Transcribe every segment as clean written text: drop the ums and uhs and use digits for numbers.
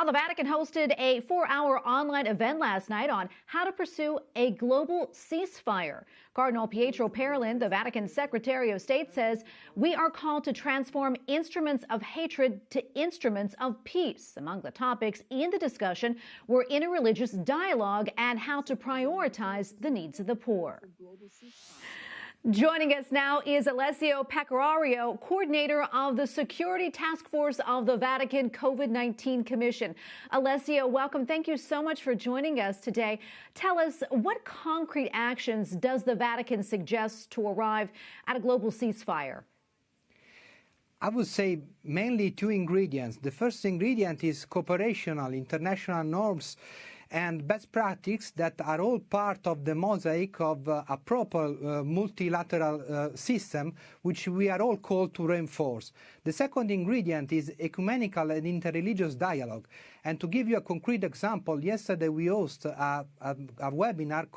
The Vatican hosted a 4-hour online event last night on how to pursue a global ceasefire. Cardinal Pietro Parolin, the Vatican Secretary of State, says we are called to transform instruments of hatred to instruments of peace. Among the topics in the discussion were interreligious dialogue and how to prioritize the needs of the poor. Joining us now is Alessio Pecorario, coordinator of the Security Task Force of the Vatican COVID-19 Commission. Alessio, welcome. Thank you so much for joining us today. Tell us, what concrete actions does the Vatican suggest to arrive at a global ceasefire? I would say mainly two ingredients. The first ingredient is cooperational international norms and best practices that are all part of the mosaic of a proper multilateral system, which we are all called to reinforce. The second ingredient is ecumenical and interreligious dialogue. And to give you a concrete example, yesterday we hosted a webinar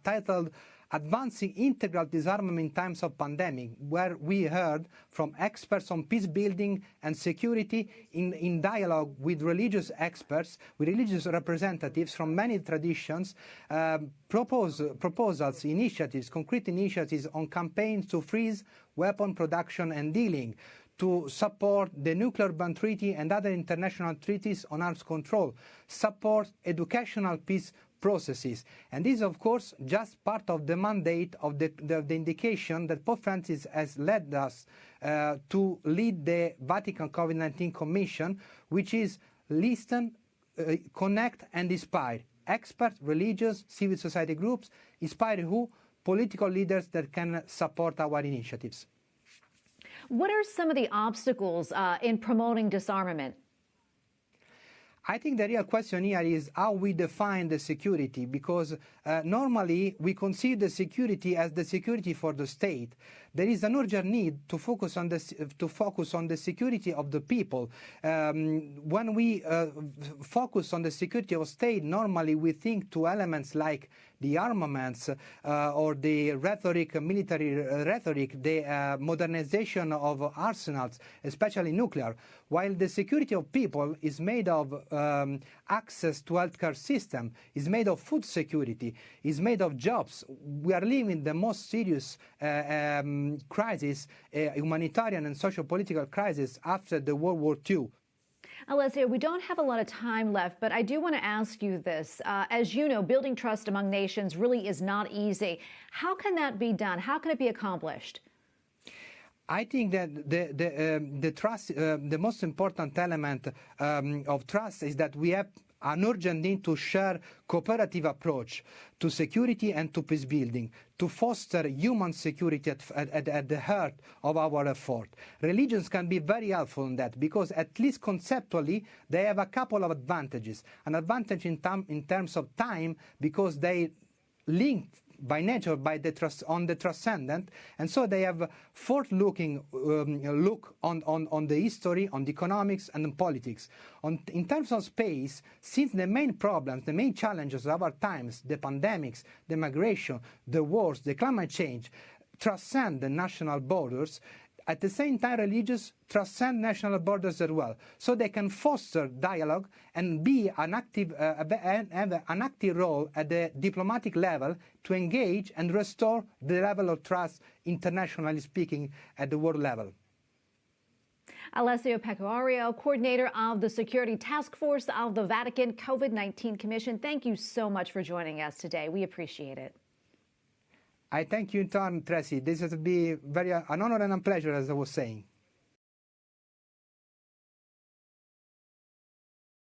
titled Advancing Integral Disarmament in Times of Pandemic, where we heard from experts on peace building and security in dialogue with religious experts, with religious representatives from many traditions, proposals, initiatives, concrete initiatives on campaigns to freeze weapon production and dealing, to support the Nuclear Ban Treaty and other international treaties on arms control, support educational peace processes. And this is, of course, just part of the mandate of the indication that Pope Francis has led us to lead the Vatican COVID-19 Commission, which is listen, connect and inspire. Experts, religious, civil society groups, inspire who? Political leaders that can support our initiatives. What are some of the obstacles in promoting disarmament? I think the real question here is how we define the security, because normally we consider security as the security for the state. There is an urgent need to focus on the security of the people. When we focus on the security of state, normally we think to elements like the armaments or the rhetoric, military rhetoric, the modernization of arsenals, especially nuclear, while the security of people is made of access to healthcare system, is made of food security, is made of jobs. We are living the most serious crisis, humanitarian and socio-political crisis after the World War II. Alessio, we don't have a lot of time left, but I do want to ask you this. As you know, building trust among nations really is not easy. How can that be done? How can it be accomplished? I think that the trust, the most important element of trust is that we have an urgent need to share cooperative approach to security and to peace building, to foster human security at the heart of our effort. Religions can be very helpful in that, because at least conceptually they have a couple of advantages. An advantage in terms of time, because they link by nature on the transcendent, and so they have forward-looking look on the history, on the economics and on politics. In terms of space, since the main problems, the main challenges of our times, the pandemics, the migration, the wars, the climate change, transcend the national borders, at the same time, religions transcend national borders as well, so they can foster dialogue and be have an active role at the diplomatic level to engage and restore the level of trust, internationally speaking, at the world level. Alessio Pecorario, coordinator of the Security Task Force of the Vatican COVID-19 Commission, thank you so much for joining us today. We appreciate it. I thank you in turn, Tracy. This has been an honor and a pleasure, as I was saying.